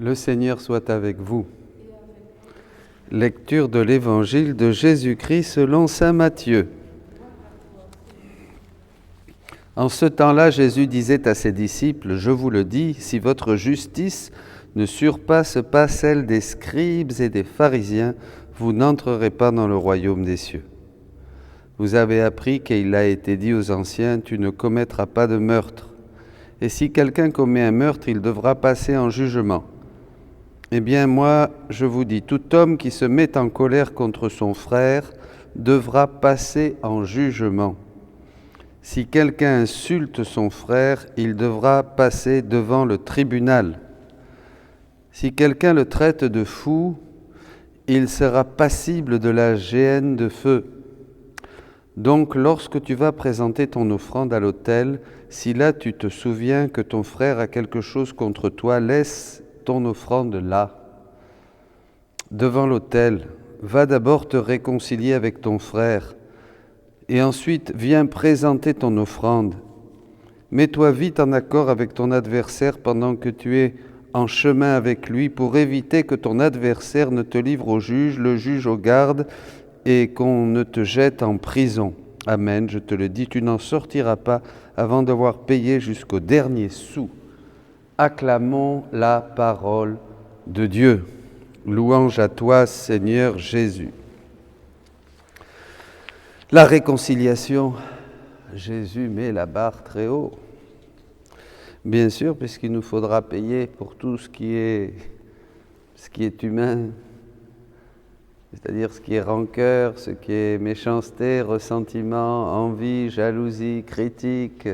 Le Seigneur soit avec vous. Lecture de l'Évangile de Jésus-Christ selon saint Matthieu. En ce temps-là, Jésus disait à ses disciples, « Je vous le dis, si votre justice ne surpasse pas celle des scribes et des pharisiens, vous n'entrerez pas dans le royaume des cieux. Vous avez appris qu'il a été dit aux anciens, « Tu ne commettras pas de meurtre. » Et si quelqu'un commet un meurtre, il devra passer en jugement. Eh bien, moi, je vous dis, tout homme qui se met en colère contre son frère devra passer en jugement. Si quelqu'un insulte son frère, il devra passer devant le tribunal. Si quelqu'un le traite de fou, il sera passible de la géhenne de feu. Donc, lorsque tu vas présenter ton offrande à l'autel, si là tu te souviens que ton frère a quelque chose contre toi, laisse ton offrande là. Devant l'autel, va d'abord te réconcilier avec ton frère et ensuite viens présenter ton offrande. Mets-toi vite en accord avec ton adversaire pendant que tu es en chemin avec lui pour éviter que ton adversaire ne te livre au juge, le juge aux gardes et qu'on ne te jette en prison. Amen, je te le dis, tu n'en sortiras pas avant d'avoir payé jusqu'au dernier sou. Acclamons la parole de Dieu. Louange à toi, Seigneur Jésus. La réconciliation, Jésus met la barre très haut. Bien sûr, puisqu'il nous faudra payer pour tout ce qui est humain, c'est-à-dire ce qui est rancœur, ce qui est méchanceté, ressentiment, envie, jalousie, critique,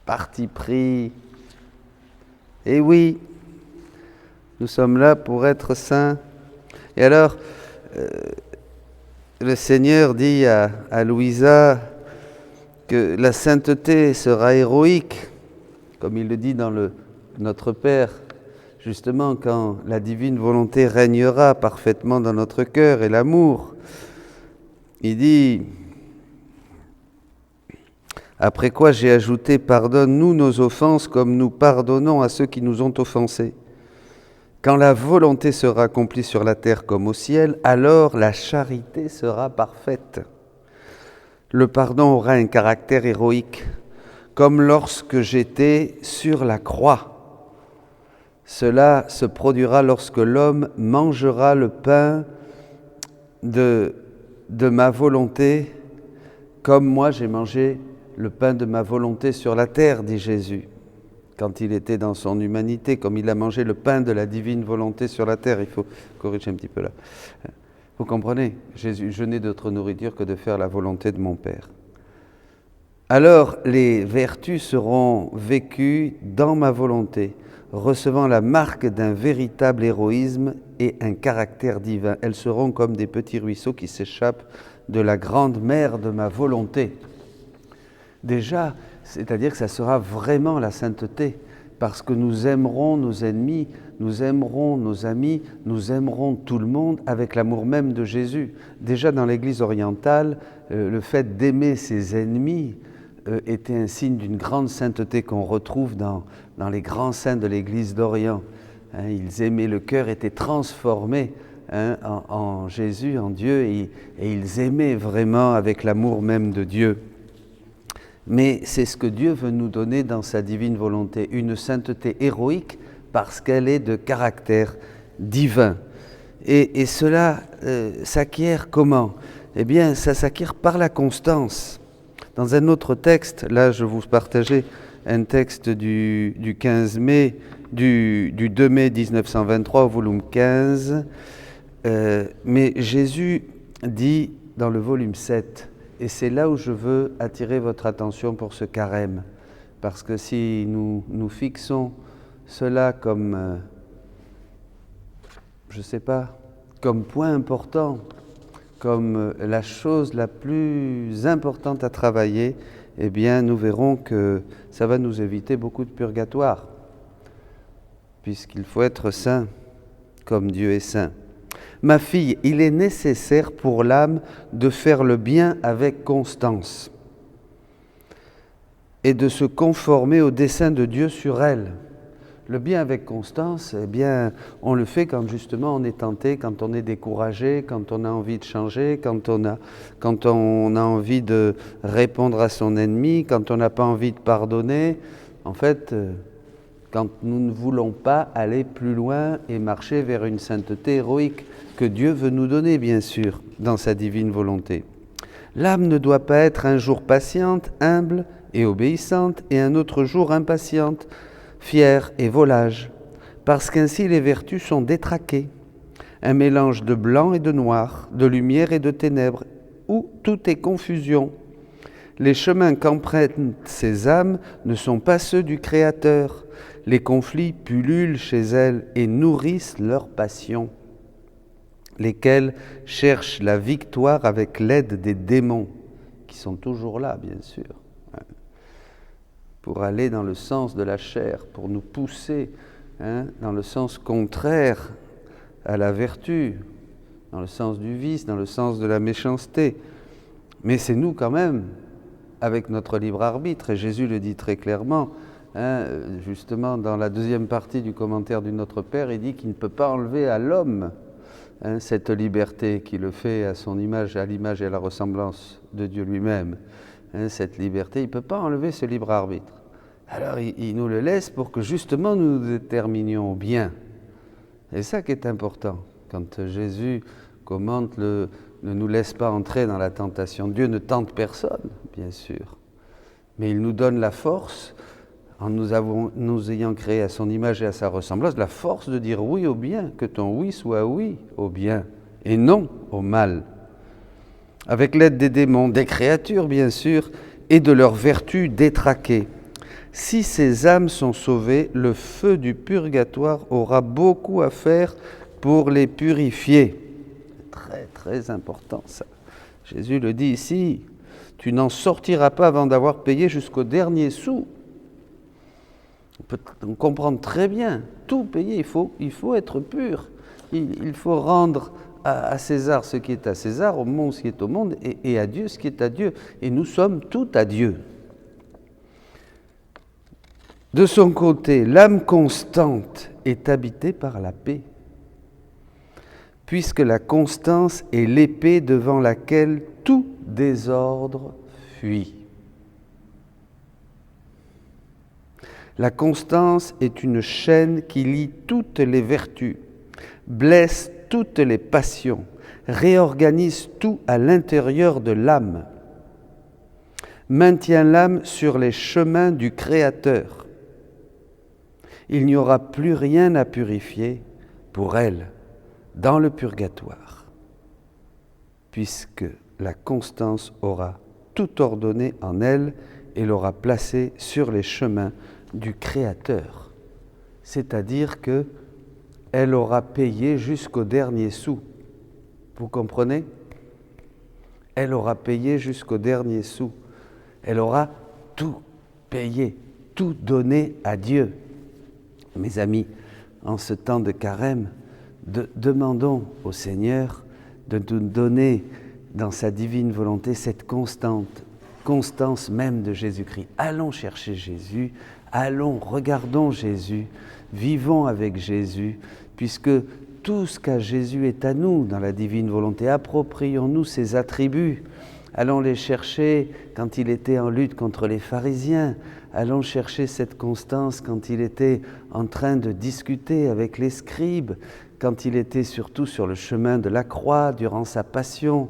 parti pris. Et oui, nous sommes là pour être saints. Et alors, le Seigneur dit à Louisa que la sainteté sera héroïque, comme il le dit dans Notre Père, justement quand la divine volonté régnera parfaitement dans notre cœur et l'amour. Il dit, après quoi j'ai ajouté, pardonne-nous nos offenses comme nous pardonnons à ceux qui nous ont offensés. Quand la volonté sera accomplie sur la terre comme au ciel, alors la charité sera parfaite. Le pardon aura un caractère héroïque, comme lorsque j'étais sur la croix. Cela se produira lorsque l'homme mangera le pain de ma volonté, comme moi j'ai mangé le pain de ma volonté sur la terre, dit Jésus. Quand il était dans son humanité, comme il a mangé le pain de la divine volonté sur la terre. Il faut corriger un petit peu là. Vous comprenez, Jésus, je n'ai d'autre nourriture que de faire la volonté de mon Père. Alors les vertus seront vécues dans ma volonté, recevant la marque d'un véritable héroïsme et un caractère divin. Elles seront comme des petits ruisseaux qui s'échappent de la grande mer de ma volonté. Déjà, c'est-à-dire que ça sera vraiment la sainteté, parce que nous aimerons nos ennemis, nous aimerons nos amis, nous aimerons tout le monde avec l'amour même de Jésus. Déjà dans l'Église orientale, le fait d'aimer ses ennemis était un signe d'une grande sainteté qu'on retrouve dans les grands saints de l'Église d'Orient. Ils aimaient, le cœur était transformé en Jésus, en Dieu, et ils aimaient vraiment avec l'amour même de Dieu. Mais c'est ce que Dieu veut nous donner dans sa divine volonté, une sainteté héroïque parce qu'elle est de caractère divin. Et cela s'acquiert comment ? Eh bien, ça s'acquiert par la constance. Dans un autre texte, là je vous partageais un texte du 15 mai, du 2 mai 1923, au volume 15, mais Jésus dit dans le volume 7, et c'est là où je veux attirer votre attention pour ce carême. Parce que si nous fixons cela comme, je ne sais pas, comme point important, comme la chose la plus importante à travailler, eh bien nous verrons que ça va nous éviter beaucoup de purgatoire. Puisqu'il faut être saint comme Dieu est saint. Ma fille, il est nécessaire pour l'âme de faire le bien avec constance et de se conformer au dessein de Dieu sur elle. Le bien avec constance, eh bien, on le fait quand justement on est tenté, quand on est découragé, quand on a envie de changer, quand on a envie de répondre à son ennemi, quand on n'a pas envie de pardonner. En fait, quand nous ne voulons pas aller plus loin et marcher vers une sainteté héroïque que Dieu veut nous donner, bien sûr, dans sa divine volonté. L'âme ne doit pas être un jour patiente, humble et obéissante, et un autre jour impatiente, fière et volage, parce qu'ainsi les vertus sont détraquées, un mélange de blanc et de noir, de lumière et de ténèbres, où tout est confusion. Les chemins qu'empruntent ces âmes ne sont pas ceux du Créateur. Les conflits pullulent chez elles et nourrissent leur passion, lesquels cherchent la victoire avec l'aide des démons, qui sont toujours là, bien sûr, pour aller dans le sens de la chair, pour nous pousser dans le sens contraire à la vertu, dans le sens du vice, dans le sens de la méchanceté. Mais c'est nous quand même, avec notre libre arbitre, et Jésus le dit très clairement, justement dans la deuxième partie du commentaire du Notre Père, il dit qu'il ne peut pas enlever à l'homme cette liberté qui le fait à son image, à l'image et à la ressemblance de Dieu lui-même. Cette liberté, il ne peut pas enlever ce libre arbitre. Alors il nous le laisse pour que justement nous déterminions bien. C'est ça qui est important. Quand Jésus commente ne nous laisse pas entrer dans la tentation. Dieu ne tente personne, bien sûr. Mais il nous donne la force, en nous ayant créé à son image et à sa ressemblance, la force de dire oui au bien, que ton oui soit oui au bien et non au mal. Avec l'aide des démons, des créatures bien sûr, et de leurs vertus détraquées. Si ces âmes sont sauvées, le feu du purgatoire aura beaucoup à faire pour les purifier. Très très important ça. Jésus le dit ici, tu n'en sortiras pas avant d'avoir payé jusqu'au dernier sou. On comprend très bien, tout payer, il faut être pur. Il faut rendre à César ce qui est à César, au monde ce qui est au monde, et à Dieu ce qui est à Dieu. Et nous sommes tout à Dieu. De son côté, l'âme constante est habitée par la paix, puisque la constance est l'épée devant laquelle tout désordre fuit. La constance est une chaîne qui lie toutes les vertus, blesse toutes les passions, réorganise tout à l'intérieur de l'âme, maintient l'âme sur les chemins du Créateur. Il n'y aura plus rien à purifier pour elle dans le purgatoire, puisque la constance aura tout ordonné en elle et l'aura placée sur les chemins du Créateur. C'est-à-dire qu'elle aura payé jusqu'au dernier sou. Vous comprenez ? Elle aura payé jusqu'au dernier sou. Elle aura tout payé, tout donné à Dieu. Mes amis, en ce temps de carême, demandons au Seigneur de nous donner dans sa divine volonté cette constance même de Jésus-Christ. Allons chercher Jésus, regardons Jésus, vivons avec Jésus, puisque tout ce qu'a Jésus est à nous dans la divine volonté. Approprions-nous ses attributs. Allons les chercher quand il était en lutte contre les pharisiens. Allons chercher cette constance quand il était en train de discuter avec les scribes, quand il était surtout sur le chemin de la croix durant sa passion,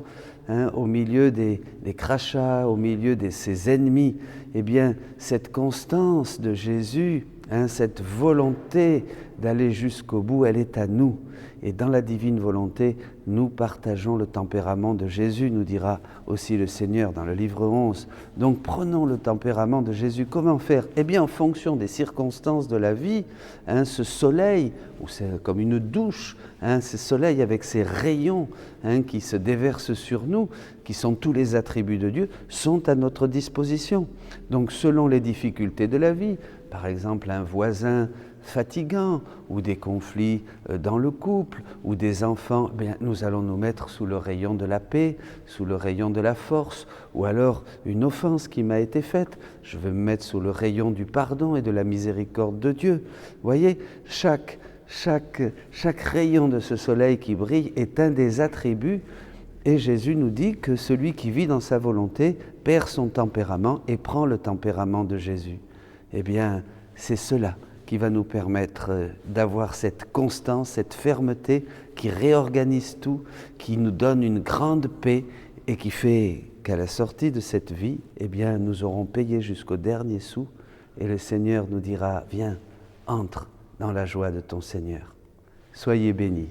au milieu des crachats, au milieu de ses ennemis. Eh bien, cette constance de Jésus, cette volonté d'aller jusqu'au bout, elle est à nous. Et dans la divine volonté, nous partageons le tempérament de Jésus, nous dira aussi le Seigneur dans le livre 11. Donc prenons le tempérament de Jésus. Comment faire ? Eh bien en fonction des circonstances de la vie, ce soleil, ou c'est comme une douche, ce soleil avec ses rayons qui se déversent sur nous, qui sont tous les attributs de Dieu, sont à notre disposition. Donc selon les difficultés de la vie, par exemple un voisin fatigants, ou des conflits dans le couple, ou des enfants, bien, nous allons nous mettre sous le rayon de la paix, sous le rayon de la force, ou alors une offense qui m'a été faite, je vais me mettre sous le rayon du pardon et de la miséricorde de Dieu. Vous voyez, chaque rayon de ce soleil qui brille est un des attributs, et Jésus nous dit que celui qui vit dans sa volonté perd son tempérament et prend le tempérament de Jésus. Eh bien, c'est cela qui va nous permettre d'avoir cette constance, cette fermeté qui réorganise tout, qui nous donne une grande paix et qui fait qu'à la sortie de cette vie, eh bien, nous aurons payé jusqu'au dernier sou et le Seigneur nous dira « Viens, entre dans la joie de ton Seigneur. » Soyez bénis.